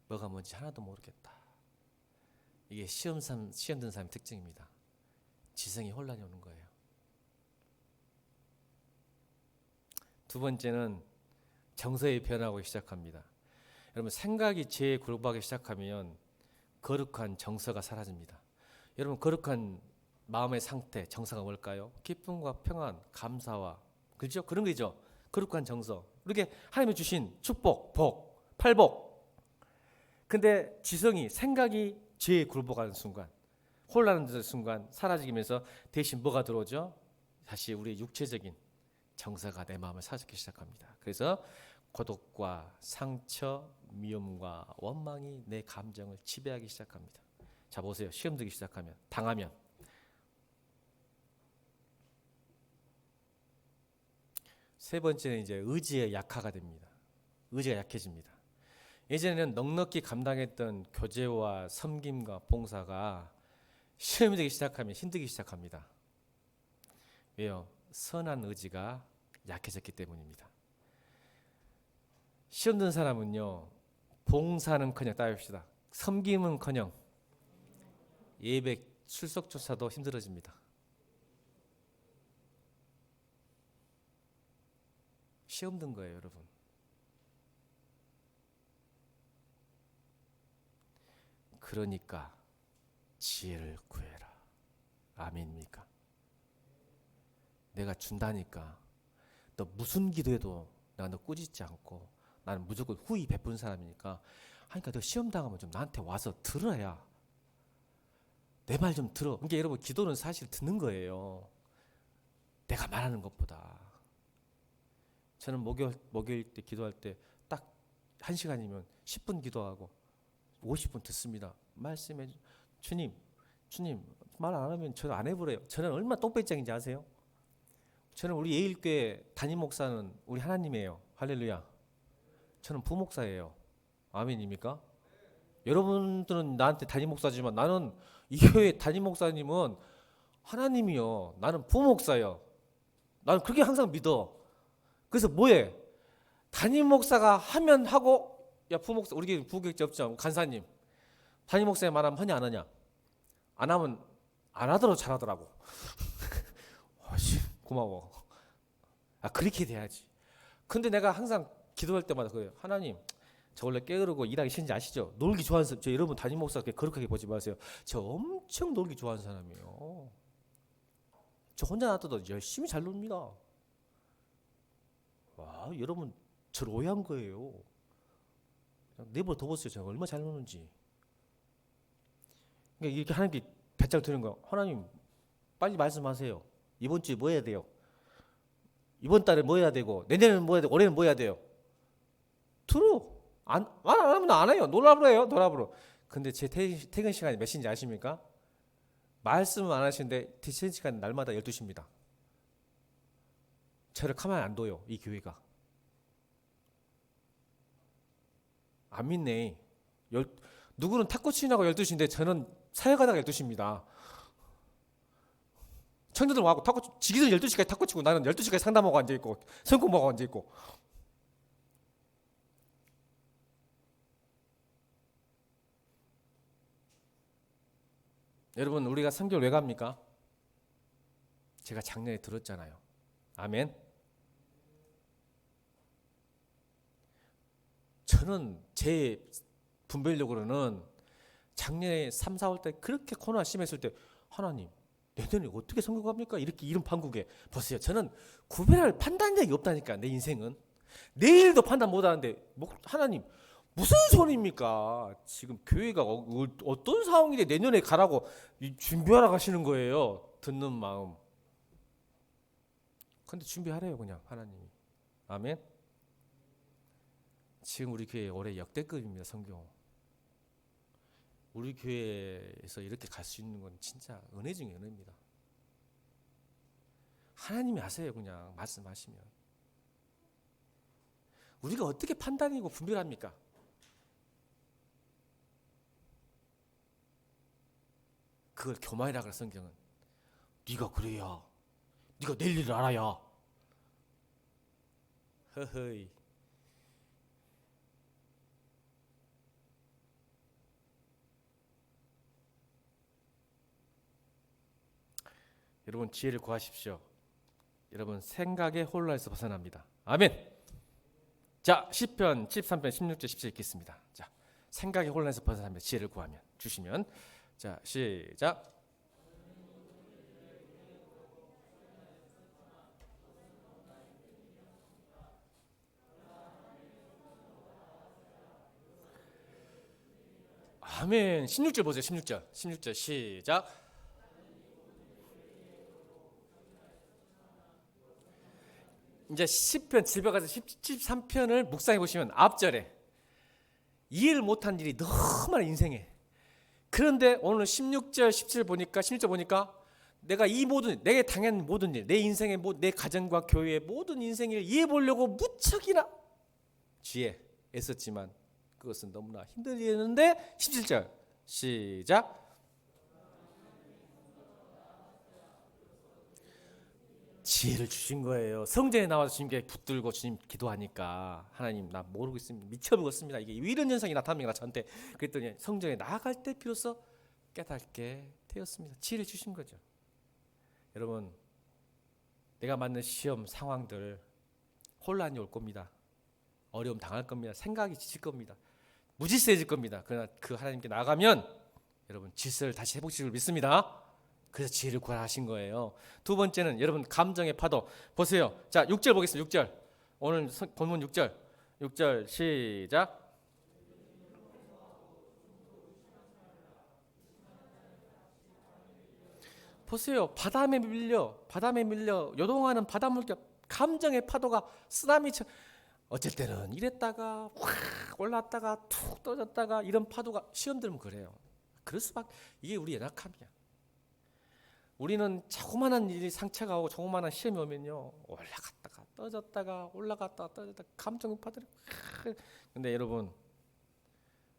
뭐가 뭔지 하나도 모르겠다. 이게 시험 드는 사람의 특징입니다. 지성이 혼란이 오는 거예요. 두 번째는 정서에 변하고 시작합니다. 여러분 생각이 지혜에 굴복하기 시작하면 거룩한 정서가 사라집니다. 여러분 거룩한 마음의 상태, 정서가 뭘까요? 기쁨과 평안, 감사와, 그렇죠? 그런 거죠. 거룩한 정서. 이렇게 하나님이 주신 축복, 복, 팔복. 근데 지성이 생각이 죄에 굴복하는 순간, 혼란하는 순간 사라지면서 대신 뭐가 들어오죠? 다시 우리의 육체적인 정서가 내 마음을 사로잡기 시작합니다. 그래서 고독과 상처, 미움과 원망이 내 감정을 지배하기 시작합니다. 자, 보세요. 시험 들기 시작하면, 당하면. 세 번째는 이제 의지의 약화가 됩니다. 의지가 약해집니다. 예전에는 넉넉히 감당했던 교제와 섬김과 봉사가 시험이 되기 시작하면 힘들기 시작합니다. 왜요? 선한 의지가 약해졌기 때문입니다. 시험 든 사람은요, 봉사는커녕 따입시다. 섬김은커녕 예배 출석조차도 힘들어집니다. 시험 든 거예요, 여러분. 그러니까 지혜를 구해라. 아멘입니까? 내가 준다니까 너 무슨 기도해도 내가 너 꾸짖지 않고 나는 무조건 후히 베푼 사람이니까 하니까 너 시험 당하면 좀 나한테 와서 들어야 내 말 좀 들어. 그러니까 여러분 기도는 사실 듣는 거예요. 내가 말하는 것보다. 저는 목요일 때 기도할 때 딱 1시간이면 10분 기도하고 50분 듣습니다. 말씀해 주님 말 안 하면 저는 안 해버려요. 저는 얼마나 똥배짱인지 아세요? 저는 우리 예일교회 담임 목사는 우리 하나님이에요. 할렐루야. 저는 부목사예요. 아멘입니까? 여러분들은 나한테 담임 목사지만 나는 이 교회 담임 목사님은 하나님이요. 나는 부목사예요. 나는 그렇게 항상 믿어. 그래서 뭐해? 담임 목사가 하면 하고, 야 부목사 우리 교회 부교육자 없죠. 간사님 담임 목사님 말하면 하냐 안 하냐? 안 하면 안 하더라도 잘하더라고. 고마워. 그렇게 돼야지. 근데 내가 항상 기도할 때마다 그래요. 하나님, 저 원래 게으르고 일하기 싫은지 아시죠? 놀기 좋아하는 사람, 저 여러분 담임 목사 그렇게 거룩하게 보지 마세요. 저 엄청 놀기 좋아하는 사람이에요. 저 혼자 놔둬도 열심히 잘 놉니다. 와, 여러분 저를 오해한 거예요. 내버려 둬보세요. 제가 얼마나 잘 노는지. 그러니까 이렇게 하나님께 배짱 드는 거예요. 하나님, 빨리 말씀하세요. 이번 주에 뭐 해야 돼요? 이번 달에 뭐 해야 되고, 내년에는 뭐 해야 되고, 올해는 뭐 해야 돼요? 들어. 말 안 하면 안 해요. 놀라부러 해요. 놀라부러. 근데 제 퇴근 시간이 몇 시인지 아십니까? 말씀은 안 하시는데 퇴근 시간 날마다 12시입니다. 저를 가만히 안 둬요. 이 교회가. 안 믿네. 누구는 탁구 치냐고 12시인데 저는 사역하다가 12시입니다. 청년들 와고 탁구 지기들 12시까지 탁구 치고 나는 12시까지 상담하고 앉아있고 성공하고 앉아있고. 여러분 우리가 성경을 왜 갑니까? 제가 작년에 들었잖아요. 아멘. 저는 제 분별력으로는 작년에 3, 4월 때 그렇게 코로나 심했을 때 하나님 내년에 어떻게 성경 갑니까? 이렇게 이런 판국에 보세요. 저는 구별할 판단력이 없다니까. 내 인생은 내일도 판단 못하는데 하나님 무슨 소리입니까? 지금 교회가 어떤 상황인데 내년에 가라고 준비하라 하시는 거예요. 듣는 마음. 근데 준비하래요 그냥 하나님이. 아멘. 지금 우리 교회 올해 역대급입니다. 성경. 우리 교회에서 이렇게 갈 수 있는 건 진짜 은혜 중에 은혜입니다. 하나님이 아세요. 그냥 말씀하시면. 우리가 어떻게 판단이고 분별합니까? 그걸 교만이라 그래 성경은. 네가 그래야. 네가 낼 일을 알아야. 허허이. 여러분 지혜를 구하십시오. 여러분 생각의 혼란에서 벗어납니다. 아멘. 자, 시편 13편 16절 17절 읽겠습니다. 자, 생각의 혼란에서 벗어나면 지혜를 구하면 주시면. 자, 시작. 아멘. 16절 보세요. 16절 시작. 이제 시편 집에 가서 13편을 묵상해 보시면 앞절에 이해를 못한 일이 너무 많아 인생에. 그런데 오늘 16절 17절 보니까 16절 보니까 내가 이 모든 내게 당한 모든 일, 내 인생의 내 가정과 교회의 모든 인생을 이해해 보려고 무척이나 지혜 애썼지만 그것은 너무나 힘든 일이었는데 17절 시작. 지혜를 주신 거예요. 성전에 나와서 주님께 붙들고 주님 기도하니까 하나님 나 모르고 있습니다. 미쳐버렸습니다. 이게 왜 이런 현상이 나타납니까 저한테. 그랬더니 성전에 나아갈 때 비로소 깨닫게 되었습니다. 지혜를 주신 거죠. 여러분 내가 맞는 시험 상황들 혼란이 올 겁니다. 어려움 당할 겁니다. 생각이 지칠 겁니다. 무질서해질 겁니다. 그러나 그 하나님께 나가면 여러분 질서를 다시 회복시킬 줄 믿습니다. 그래서 지혜를 구하신 거예요. 두 번째는 여러분 감정의 파도 보세요. 자 6절 보겠습니다. 6절 오늘 본문 6절 시작. 보세요. 바람에 밀려 요동하는 바닷물결 감정의 파도가 쓰나미처럼 어쩔 때는 이랬다가 확 올랐다가 툭 떨어졌다가 이런 파도가 시험 들면 그래요. 그럴 수밖에. 이게 우리 연약함이야. 우리는 조그마한 일이 상처가 오고 조그마한 시험이 오면요 올라갔다가 떨어졌다가 올라갔다가 떨어졌다가 감정의 파도를. 근데 여러분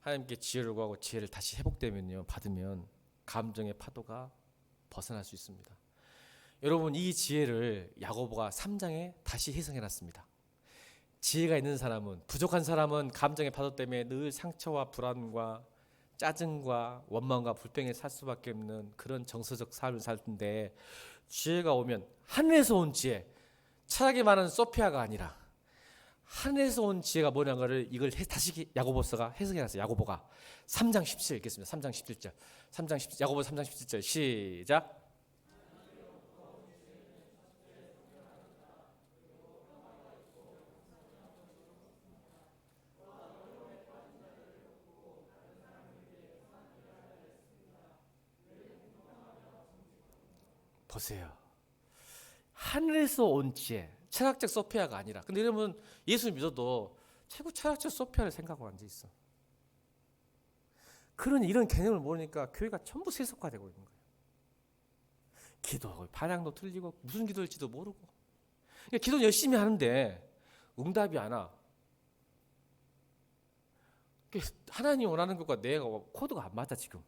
하나님께 지혜를 구하고 지혜를 다시 회복되면요 받으면 감정의 파도가 벗어날 수 있습니다. 여러분 이 지혜를 야고보가 3장에 다시 해석해놨습니다. 지혜가 있는 사람은 부족한 사람은 감정의 파도 때문에 늘 상처와 불안과 짜증과 원망과 불평에 살 수밖에 없는 그런 정서적 삶을 살 텐데 지혜가 오면 하늘에서 온 지혜 철학이 많은 소피아가 아니라 하늘에서 온 지혜가 뭐냐는 이걸 다시 야고보서가 해석해놨어요. 야고보가 3장 17 읽겠습니다. 3장 17절 3장 17 야고보 3장 17절 시작. 보세요. 하늘에서 온 지혜 철학적 소피아가 아니라. 근데 여러분 예수 믿어도 최고 철학적 소피아를 생각하고 앉아 있어. 그런 이런 개념을 모르니까 교회가 전부 세속화되고 있는 거예요. 기도하고 반향도 틀리고 무슨 기도일지도 모르고. 그러니까 기도 열심히 하는데 응답이 안 와. 하나님 원하는 것과 내가 코드가 안 맞아 지금.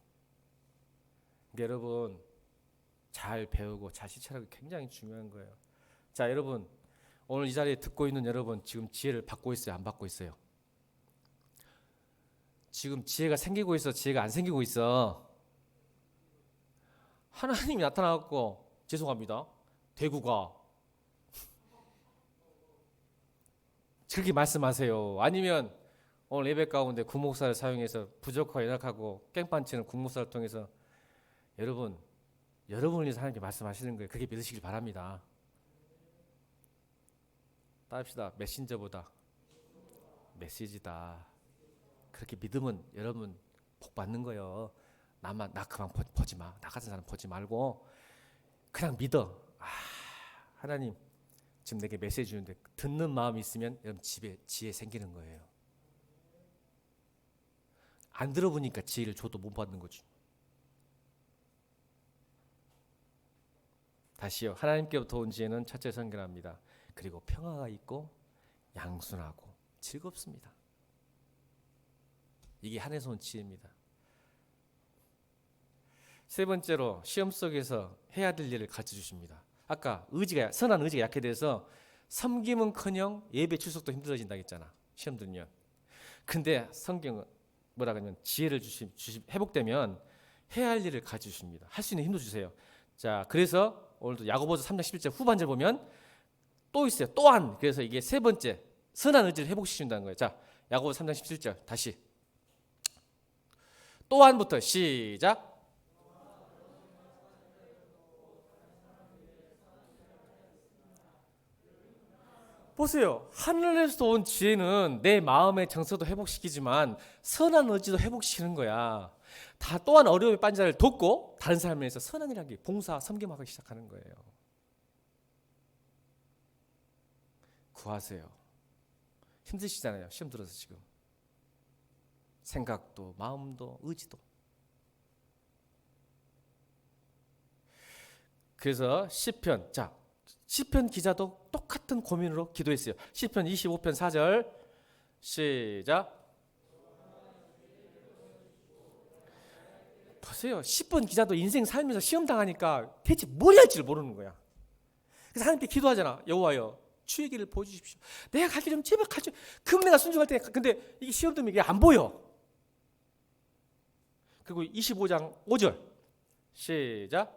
그러니까 여러분 잘 배우고 잘 실천하기 굉장히 중요한 거예요. 자 여러분 오늘 이 자리에 듣고 있는 여러분 지금 지혜를 받고 있어요? 안 받고 있어요? 지금 지혜가 생기고 있어? 지혜가 안 생기고 있어? 하나님이 나타나갖고 죄송합니다. 대구가 그렇게 말씀하세요. 아니면 오늘 예배 가운데 국목사를 사용해서 부족하고 연약하고 깽판치는 국목사를 통해서 여러분을 위해서 하나님께 말씀하시는 거예요. 그렇게 믿으시길 바랍니다. 따릅시다. 메신저보다 메시지다. 그렇게 믿으면 여러분 복 받는 거예요. 나 그만 보지 마. 나 같은 사람 보지 말고 그냥 믿어. 하나님 지금 내게 메시지 주는데 듣는 마음이 있으면 여러분 집에 지혜 생기는 거예요. 안 들어보니까 지혜를 줘도 못 받는 거지. 다시요. 하나님께부터 온 지혜는 첫째 성결합니다. 그리고 평화가 있고 양순하고 즐겁습니다. 이게 하늘에서 온 지혜입니다. 세 번째로 시험 속에서 해야 될 일을 가르쳐 주십니다. 아까 선한 의지가 약해져서 섬김은커녕 예배 출석도 힘들어진다 했잖아. 시험 들면. 근데 성경은 뭐라 그러면 지혜를 회복되면 해야 할 일을 가르쳐 주십니다. 할 수 있는 힘도 주세요. 자, 그래서 오늘도 야고보서 3장 11절 후반절 보면 또 있어요. 또한. 그래서 이게 세 번째 선한 의지를 회복시킨다는 거예요. 자, 야고보서 3장 17절 다시. 또한부터 시작. 보세요. 하늘에서 온 지혜는 내 마음의 정서도 회복시키지만 선한 의지도 회복시키는 거야. 다 또한 어려움에 빠진 자를 돕고 다른 사람을 위해서 선한 일을 하기, 봉사, 섬김하기 시작하는 거예요. 구하세요. 힘드시잖아요. 시험 들어서 지금. 생각도 마음도 의지도. 그래서 시편, 자, 시편 기자도 똑같은 고민으로 기도했어요. 시편 25편 4절 시작. 보세요. 시편 기자도 인생 살면서 시험 당하니까 대체 뭘 할지를 모르는 거야. 그래서 하나님께 기도하잖아. 여호와여, 주의 길을 보여주십시오. 내가 갈 길 좀 제발 가르쳐. 그럼 내가 순종할 테니까. 근데 이게 시험 때문에 이게 안 보여. 그리고 25장 5절 시작.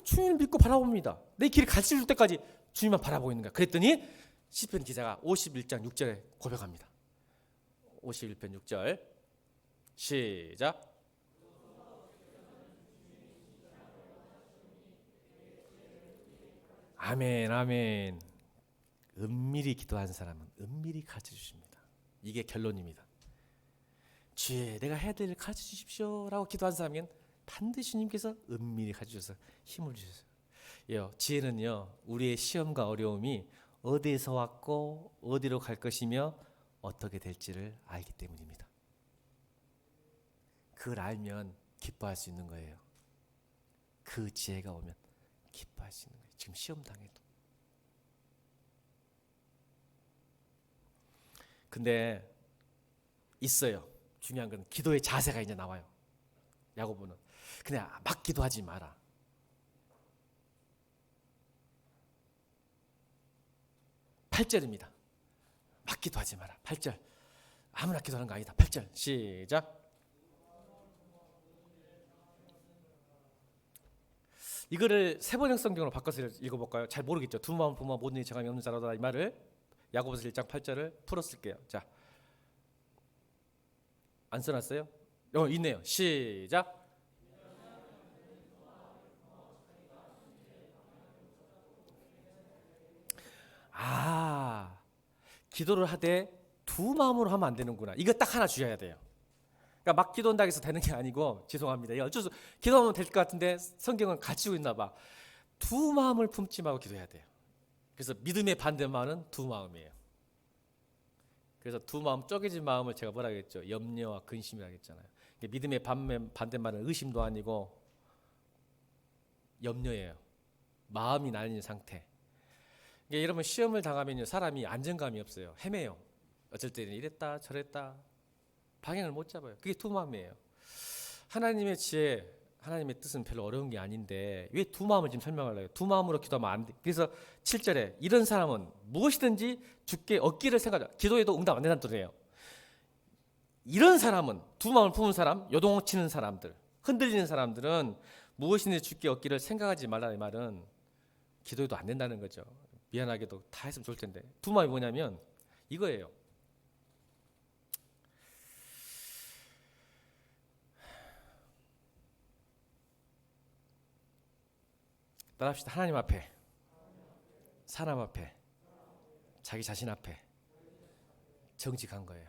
주님을 믿고 바라봅니다. 내 길을 가르쳐 줄 때까지 주님만 바라보고 있는 거야. 그랬더니 시편 기자가 51장 6절에 고백합니다. 51편 6절 시작. 아멘, 아멘. 은밀히 기도하는 사람은 은밀히 가르쳐 주십니다. 이게 결론입니다. 주여, 내가 해야 될 일을 가르쳐 주십시오라고 기도한 사람에겐 반드시 주님께서 은밀히 가르쳐 주셔서 힘을 주셔서. 지혜는요, 우리의 시험과 어려움이 어디에서 왔고 어디로 갈 것이며 어떻게 될지를 알기 때문입니다. 그걸 알면 기뻐할 수 있는 거예요. 그 지혜가 오면 기뻐할 수 있는 거예요. 지금 시험 당해도. 근데 있어요. 중요한 건 기도의 자세가 이제 나와요. 야고보는 그냥 막 기도하지 마라. 8절입니다. 막 기도하지 마라. 8절. 아무나 기도하는 거 아니다. 8절 시작. 이거를 세번역 성경으로 바꿔서 읽어볼까요? 잘 모르겠죠. 두 마음 부모 모든 일이 정함이 없는 자로다, 이 말을 야고보서 1장 8절을 풀어쓸게요. 자, 안 써놨어요? 있네요. 시작. 기도를 하되 두 마음으로 하면 안 되는구나. 이거 딱 하나 주셔야 돼요. 그러니까 막 기도한다고 해서 되는 게 아니고, 죄송합니다. 어쩔 수, 기도하면 될 것 같은데 성경은 갖추고 있나 봐. 두 마음을 품지 말고 기도해야 돼요. 그래서 믿음의 반대말은 두 마음이에요. 그래서 두 마음, 쪼개진 마음을 제가 뭐라 그랬죠? 염려와 근심이라고 했잖아요. 믿음의 반대말은 의심도 아니고 염려예요. 마음이 나뉘는 상태. 여러분, 시험을 당하면 사람이 안정감이 없어요. 헤매요. 어쩔 때는 이랬다 저랬다 방향을 못 잡아요. 그게 두 마음이에요. 하나님의 지혜, 하나님의 뜻은 별로 어려운 게 아닌데 왜 두 마음을 지금 설명하려고 해요? 두 마음으로 기도하면 안 돼. 그래서 7절에 이런 사람은 무엇이든지 주께 얻기를 생각하자. 기도해도 응답 안 된다는 뜻이에요. 이런 사람은, 두 마음을 품은 사람, 요동치는 사람들, 흔들리는 사람들은 무엇이든지 주께 얻기를 생각하지 말라. 이 말은 기도해도 안 된다는 거죠. 미안하게도 다 했으면 좋을 텐데. 두 마음이 뭐냐면 이거예요. 따라합시다. 하나님 앞에, 사람 앞에, 자기 자신 앞에 정직한 거예요.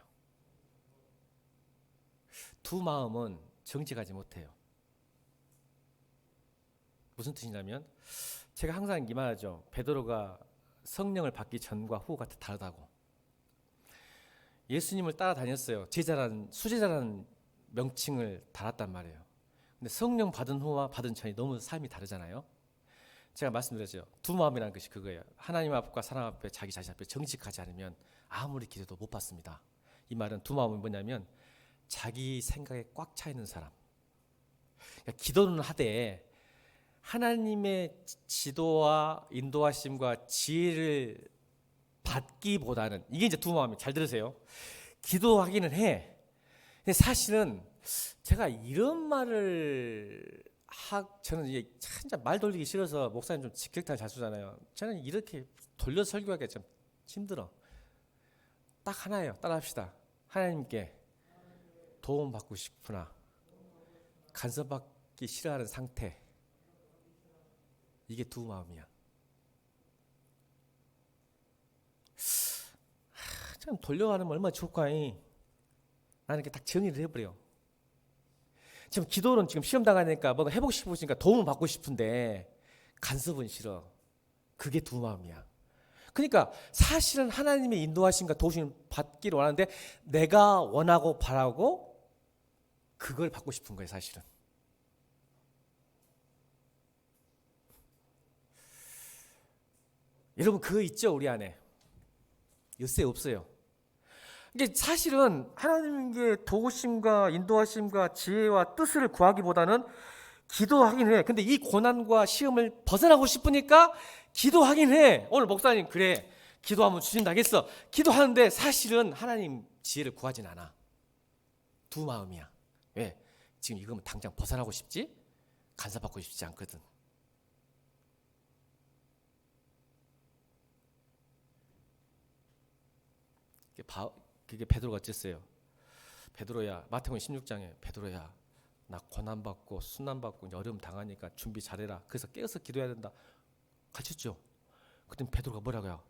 두 마음은 정직하지 못해요. 무슨 뜻이냐면, 제가 항상 이 말하죠. 베드로가 성령을 받기 전과 후가 다르다고. 예수님을 따라다녔어요. 제자라는, 수제자라는 명칭을 달았단 말이에요. 근데 성령 받은 후와 받은 전이 너무 삶이 다르잖아요. 제가 말씀드렸죠. 두 마음이라는 것이 그거예요. 하나님 앞과 사람 앞에, 자기 자신 앞에 정직하지 않으면 아무리 기도도 못 받습니다. 이 말은 두 마음은 뭐냐면 자기 생각에 꽉 차 있는 사람. 그러니까 기도는 하되 하나님의 지도와 인도하심과 지혜를 받기보다는, 이게 이제 두 마음이, 잘 들으세요. 기도하기는 해. 근데 사실은 제가 이런 말을 저는 이게 진짜 말 돌리기 싫어서, 목사님 좀 직격탄 잘 쏘잖아요. 저는 이렇게 돌려 설교하기가 좀 힘들어. 딱 하나예요. 따라합시다. 하나님께 도움받고 싶으나 간섭받기 싫어하는 상태. 이게 두 마음이야. 참 돌려가면 얼마나 좋을까. 나는 이렇게 딱 정의를 해버려. 지금 기도는 지금 시험 당하니까 뭔가 해보고 싶으니까 도움을 받고 싶은데 간섭은 싫어. 그게 두 마음이야. 그러니까 사실은 하나님의 인도하심과 도우심 받기를 원하는데 내가 원하고 바라고 그걸 받고 싶은 거예요, 사실은. 여러분 그거 있죠, 우리 안에? 요새 없어요. 이게 사실은 하나님의 도우심과 인도하심과 지혜와 뜻을 구하기보다는 기도하긴 해. 근데 이 고난과 시험을 벗어나고 싶으니까 기도하긴 해. 오늘 목사님 그래 기도하면 주신다겠어. 기도하는데 사실은 하나님 지혜를 구하진 않아. 두 마음이야. 왜? 지금 이거면 당장 벗어나고 싶지? 간섭받고 싶지 않거든. 그게 베드로가 어쨌어요? 베드로야, 마태복음 16장에 베드로야, 나 고난받고 순난받고 여름 당하니까 준비 잘해라. 그래서 깨어서 기도해야 된다. 가르쳤죠? 그때 베드로가 뭐라고요?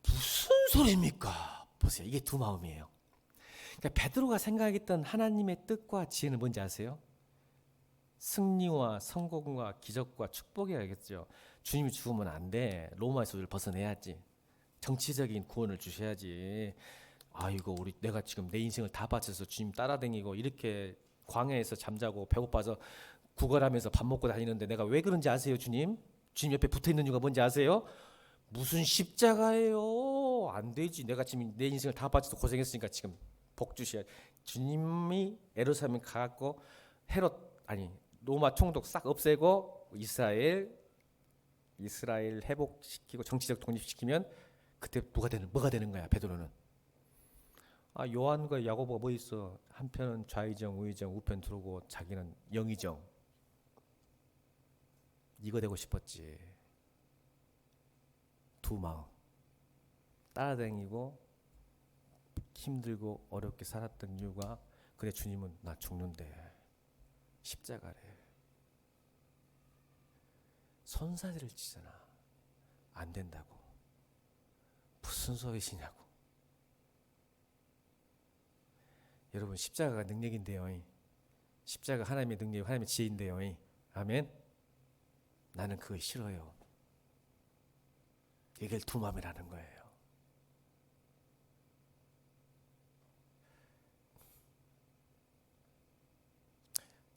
무슨 소리입니까? 보세요. 이게 두 마음이에요. 그러니까 베드로가 생각했던 하나님의 뜻과 지혜는 뭔지 아세요? 승리와 성공과 기적과 축복이야겠죠. 주님이 죽으면 안 돼. 로마에서 우리를 벗어내야지. 정치적인 구원을 주셔야지. 아이고 우리 내가 지금 내 인생을 다 바쳐서 주님 따라다니고 이렇게 광야에서 잠자고 배고파서 구걸하면서 밥 먹고 다니는데 내가 왜 그런지 아세요, 주님? 주님 옆에 붙어 있는 이유가 뭔지 아세요? 무슨 십자가예요? 안 되지. 내가 지금 내 인생을 다 바쳐서 고생했으니까 지금 복 주셔야. 주님이 예루살렘 가갖고 로마 총독 싹 없애고 이스라엘 회복시키고 정치적 독립시키면 그때 뭐가 되는 거야, 베드로는. 요한과 야고보가 뭐 있어? 한편은 좌의정, 우의정, 우편 두르고 자기는 영의정. 이거 되고 싶었지. 두 마음. 따라다니고 힘들고 어렵게 살았던 이유가 그래 주님은 나 죽는데 십자가래. 손사래를 치잖아. 안 된다고. 무슨 소리시냐고. 여러분 십자가가 능력인데요. 십자가 하나님의 능력, 하나님의 지혜인데요. 아멘. 나는 그거 싫어요. 이게 두 마음이라는 거예요.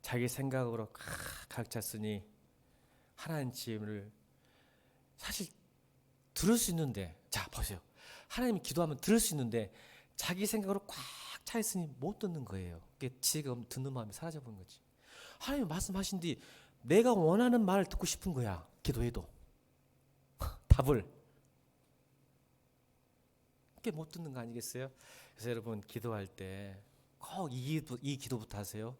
자기 생각으로 각자 쓰니 하나님 지혜를 사실 들을 수 있는데, 자 보세요. 하나님이 기도하면 들을 수 있는데 자기 생각으로 꽉 차 있으니 못 듣는 거예요. 그게 지혜가 듣는 마음이 사라져버린 거지. 하나님 말씀하신 뒤 내가 원하는 말을 듣고 싶은 거야. 기도해도 답을. 그게 못 듣는 거 아니겠어요? 그래서 여러분 기도할 때 꼭 이 기도부터 하세요.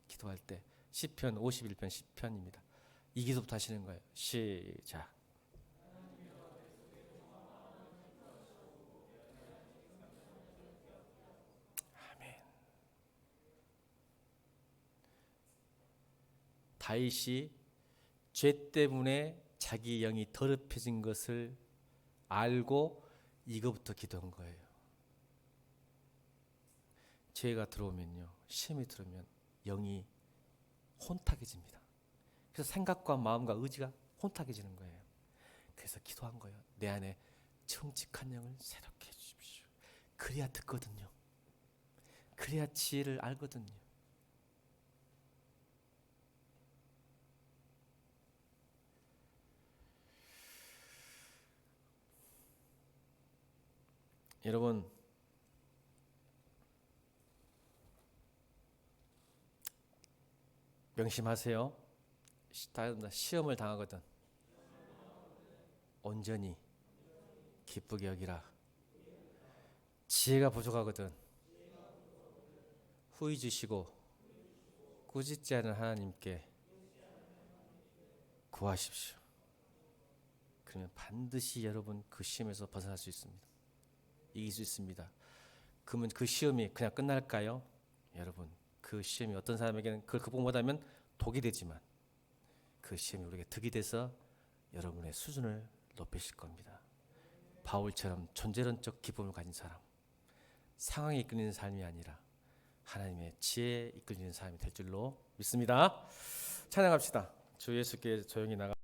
기도할 때 시편 51편 10편입니다. 이 기도부터 하시는 거예요. 시작. 다윗이 죄 때문에 자기 영이 더럽혀진 것을 알고 이거부터 기도한 거예요. 죄가 들어오면요, 시험이 들어오면 영이 혼탁해집니다. 그래서 생각과 마음과 의지가 혼탁해지는 거예요. 그래서 기도한 거예요. 내 안에 정직한 영을 새롭게 해주십시오. 그래야 듣거든요. 그래야 지혜를 알거든요. 여러분 명심하세요. 시험을 당하거든 온전히 기쁘게 여기라. 지혜가 부족하거든 후히 주시고 꾸짖지 않은 하나님께 구하십시오. 그러면 반드시 여러분 그 시험에서 벗어날 수 있습니다. 이길 수 있습니다. 그러면 그 시험이 그냥 끝날까요? 여러분, 그 시험이 어떤 사람에게는 그걸 극복 못하면 독이 되지만 그 시험이 우리에게 득이 돼서 여러분의 수준을 높이실 겁니다. 바울처럼 존재론적 기쁨을 가진 사람, 상황에 이끌리는 삶이 아니라 하나님의 지혜에 이끌리는 사람이 될 줄로 믿습니다. 찬양합시다. 주 예수께 조용히 나가